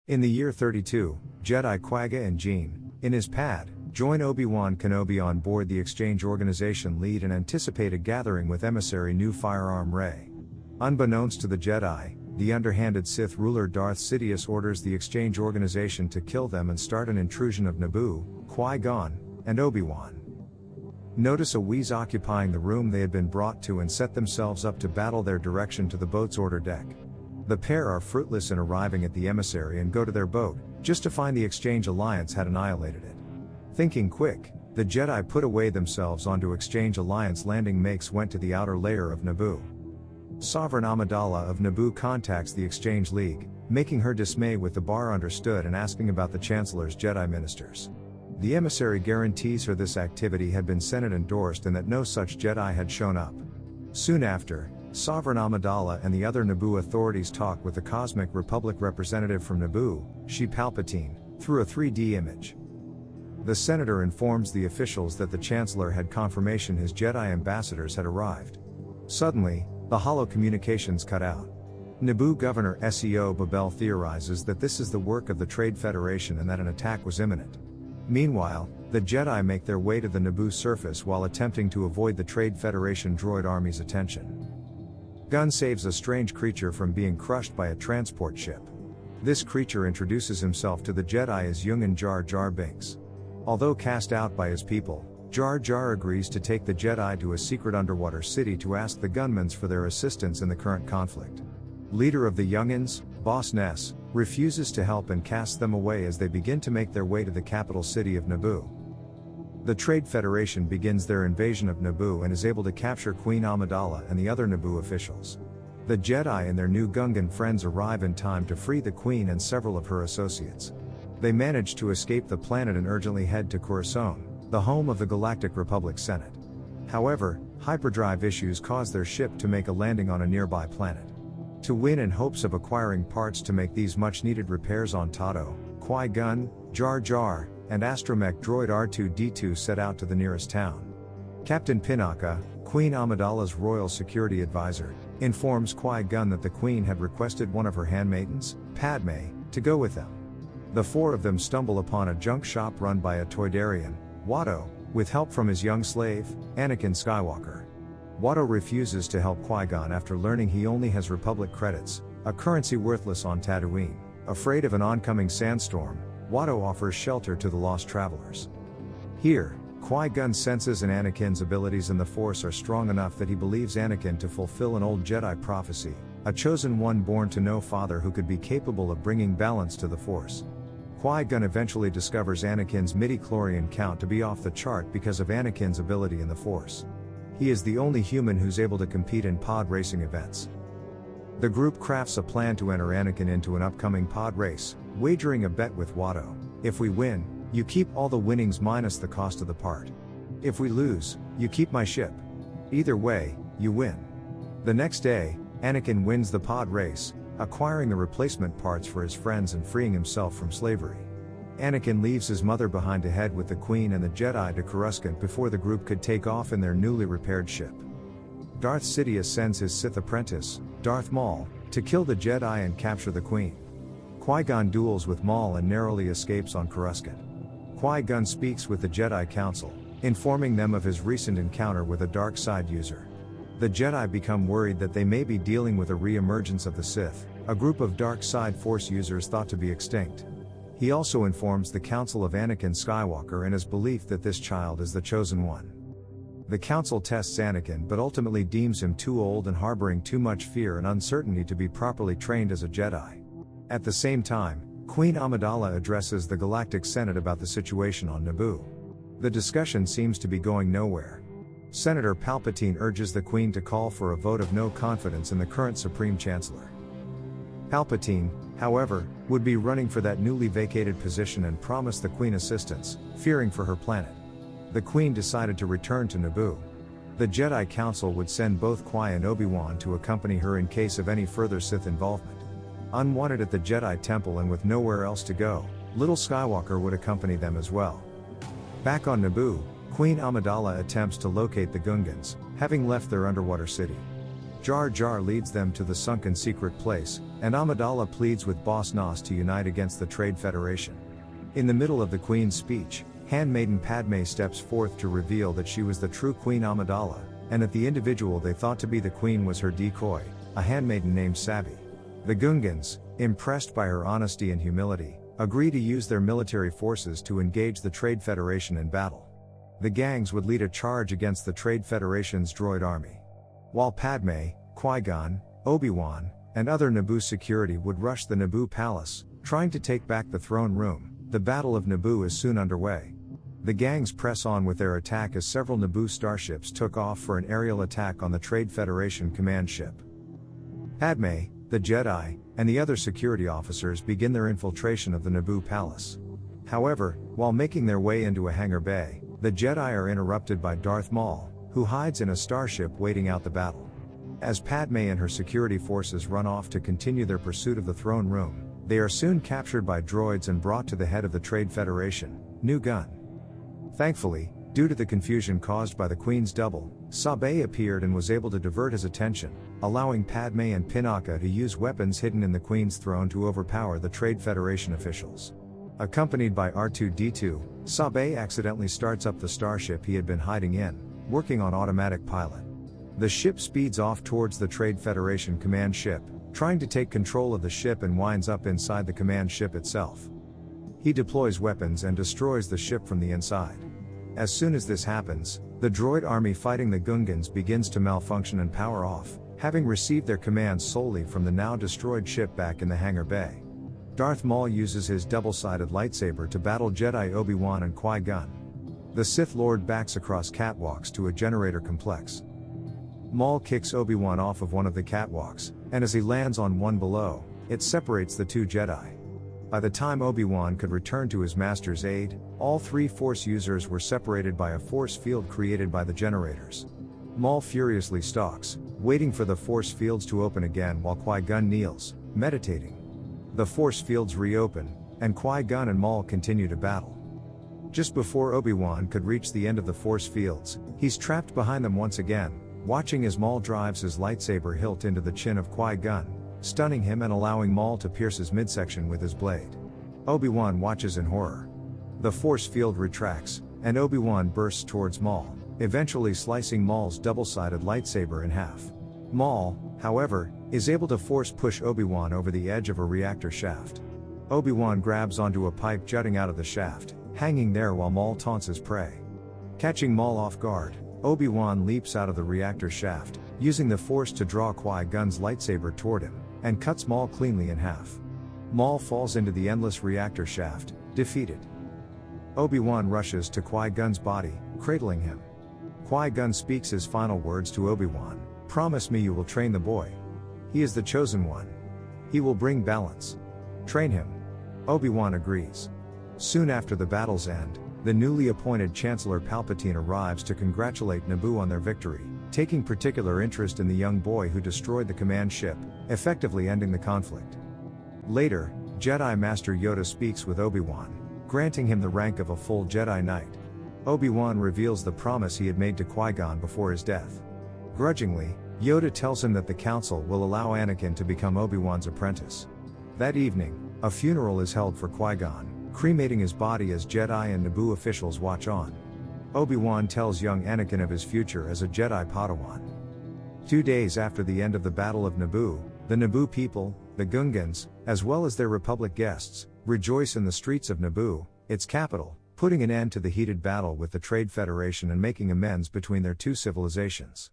In the year 32, Jedi Qui-Gon Jinn, in his pad, join Obi-Wan Kenobi on board the Exchange Organization lead and anticipate a gathering with emissary new firearm Rey. Unbeknownst to the Jedi, the underhanded Sith ruler Darth Sidious orders the Exchange Organization to kill them and start an intrusion of Naboo, Qui-Gon, and Obi-Wan. Notice a wheeze occupying the room they had been brought to and set themselves up to battle their direction to the boat's order deck. The pair are fruitless in arriving at the emissary and go to their boat, just to find the Exchange Alliance had annihilated it. Thinking quick, the Jedi put away themselves onto Exchange Alliance landing makes went to the outer layer of Naboo. Sovereign Amidala of Naboo contacts the Exchange League, making her dismay with the bar understood and asking about the Chancellor's Jedi ministers. The emissary guarantees her this activity had been Senate endorsed and that no such Jedi had shown up. Soon after, Sovereign Amidala and the other Naboo authorities talk with the Cosmic Republic representative from Naboo, She Palpatine, through a 3D image. The senator informs the officials that the Chancellor had confirmation his Jedi ambassadors had arrived. Suddenly, the holo communications cut out. Naboo Governor Seo Babel theorizes that this is the work of the Trade Federation and that an attack was imminent. Meanwhile, the Jedi make their way to the Naboo surface while attempting to avoid the Trade Federation droid army's attention. Gunn saves a strange creature from being crushed by a transport ship. This creature introduces himself to the Jedi as Youngan Jar Jar Binks. Although cast out by his people, Jar Jar agrees to take the Jedi to a secret underwater city to ask the gunmen for their assistance in the current conflict. Leader of the Youngans, Boss Ness, refuses to help and casts them away as they begin to make their way to the capital city of Naboo. The Trade Federation begins their invasion of Naboo and is able to capture Queen Amidala and the other Naboo officials. The Jedi and their new Gungan friends arrive in time to free the Queen and several of her associates. They manage to escape the planet and urgently head to Coruscant, the home of the Galactic Republic Senate. However, hyperdrive issues cause their ship to make a landing on a nearby planet. To win in hopes of acquiring parts to make these much-needed repairs on Tato, Qui-Gon, Jar Jar, and astromech droid R2-D2 set out to the nearest town. Captain Pinaka, Queen Amidala's royal security advisor, informs Qui-Gon that the Queen had requested one of her handmaidens, Padme, to go with them. The four of them stumble upon a junk shop run by a Toydarian, Watto, with help from his young slave, Anakin Skywalker. Watto refuses to help Qui-Gon after learning he only has Republic credits, a currency worthless on Tatooine. Afraid of an oncoming sandstorm, Watto offers shelter to the lost travelers. Here, Qui-Gon senses and Anakin's abilities in the Force are strong enough that he believes Anakin to fulfill an old Jedi prophecy, a chosen one born to no father who could be capable of bringing balance to the Force. Qui-Gon eventually discovers Anakin's midi-chlorian count to be off the chart because of Anakin's ability in the Force. He is the only human who's able to compete in pod racing events. The group crafts a plan to enter Anakin into an upcoming pod race, wagering a bet with Watto. If we win, you keep all the winnings minus the cost of the part. If we lose, you keep my ship. Either way, you win. The next day, Anakin wins the pod race, acquiring the replacement parts for his friends and freeing himself from slavery. Anakin leaves his mother behind to head with the Queen and the Jedi to Coruscant before the group could take off in their newly repaired ship. Darth Sidious sends his Sith apprentice, Darth Maul, to kill the Jedi and capture the Queen. Qui-Gon duels with Maul and narrowly escapes on Coruscant. Qui-Gon speaks with the Jedi Council, informing them of his recent encounter with a dark side user. The Jedi become worried that they may be dealing with a re-emergence of the Sith, a group of dark side Force users thought to be extinct. He also informs the Council of Anakin Skywalker and his belief that this child is the chosen one. The Council tests Anakin but ultimately deems him too old and harboring too much fear and uncertainty to be properly trained as a Jedi. At the same time, Queen Amidala addresses the Galactic Senate about the situation on Naboo. The discussion seems to be going nowhere. Senator Palpatine urges the Queen to call for a vote of no confidence in the current Supreme Chancellor. Palpatine, however, would be running for that newly vacated position and promised the Queen assistance, fearing for her planet. The Queen decided to return to Naboo. The Jedi Council would send both Qui and Obi-Wan to accompany her in case of any further Sith involvement. Unwanted at the Jedi Temple and with nowhere else to go, little Skywalker would accompany them as well. Back on Naboo, Queen Amidala attempts to locate the Gungans, having left their underwater city. Jar Jar leads them to the sunken secret place, and Amidala pleads with Boss Nass to unite against the Trade Federation. In the middle of the Queen's speech, handmaiden Padme steps forth to reveal that she was the true Queen Amidala, and that the individual they thought to be the Queen was her decoy, a handmaiden named Sabi. The Gungans, impressed by her honesty and humility, agree to use their military forces to engage the Trade Federation in battle. The gangs would lead a charge against the Trade Federation's droid army. While Padme, Qui-Gon, Obi-Wan, and other Naboo security would rush the Naboo palace, trying to take back the throne room, the Battle of Naboo is soon underway. The gangs press on with their attack as several Naboo starships took off for an aerial attack on the Trade Federation command ship. Padme, the Jedi, and the other security officers begin their infiltration of the Naboo palace. However, while making their way into a hangar bay, the Jedi are interrupted by Darth Maul, who hides in a starship waiting out the battle. As Padme and her security forces run off to continue their pursuit of the throne room, they are soon captured by droids and brought to the head of the Trade Federation, Nu Gun. Thankfully, due to the confusion caused by the Queen's double, Sabe appeared and was able to divert his attention, allowing Padme and Pinaka to use weapons hidden in the Queen's throne to overpower the Trade Federation officials. Accompanied by R2-D2, Sabe accidentally starts up the starship he had been hiding in, working on automatic pilot. The ship speeds off towards the Trade Federation command ship, trying to take control of the ship and winds up inside the command ship itself. He deploys weapons and destroys the ship from the inside. As soon as this happens, the droid army fighting the Gungans begins to malfunction and power off, having received their commands solely from the now destroyed ship back in the hangar bay. Darth Maul uses his double-sided lightsaber to battle Jedi Obi-Wan and Qui-Gon. The Sith Lord backs across catwalks to a generator complex. Maul kicks Obi-Wan off of one of the catwalks, and as he lands on one below, it separates the two Jedi. By the time Obi-Wan could return to his master's aid, all three Force users were separated by a force field created by the generators. Maul furiously stalks, waiting for the force fields to open again while Qui-Gon kneels, meditating. The force fields reopen, and Qui-Gon and Maul continue to battle. Just before Obi-Wan could reach the end of the force fields, he's trapped behind them once again, watching as Maul drives his lightsaber hilt into the chin of Qui-Gon, stunning him and allowing Maul to pierce his midsection with his blade. Obi-Wan watches in horror. The force field retracts, and Obi-Wan bursts towards Maul, eventually slicing Maul's double-sided lightsaber in half. Maul, however, is able to force push Obi-Wan over the edge of a reactor shaft. Obi-Wan grabs onto a pipe jutting out of the shaft, hanging there while Maul taunts his prey. Catching Maul off guard, Obi-Wan leaps out of the reactor shaft, using the Force to draw Qui-Gon's lightsaber toward him, and cuts Maul cleanly in half. Maul falls into the endless reactor shaft, defeated. Obi-Wan rushes to Qui-Gon's body, cradling him. Qui-Gon speaks his final words to Obi-Wan: "Promise me you will train the boy. He is the chosen one. He will bring balance. Train him." Obi-Wan agrees. Soon after the battle's end, the newly appointed Chancellor Palpatine arrives to congratulate Naboo on their victory, taking particular interest in the young boy who destroyed the command ship, effectively ending the conflict. Later, Jedi Master Yoda speaks with Obi-Wan, granting him the rank of a full Jedi Knight. Obi-Wan reveals the promise he had made to Qui-Gon before his death. Grudgingly, Yoda tells him that the Council will allow Anakin to become Obi-Wan's apprentice. That evening, a funeral is held for Qui-Gon, cremating his body as Jedi and Naboo officials watch on. Obi-Wan tells young Anakin of his future as a Jedi Padawan. 2 days after the end of the Battle of Naboo, the Naboo people, the Gungans, as well as their Republic guests, rejoice in the streets of Naboo, its capital, putting an end to the heated battle with the Trade Federation and making amends between their two civilizations.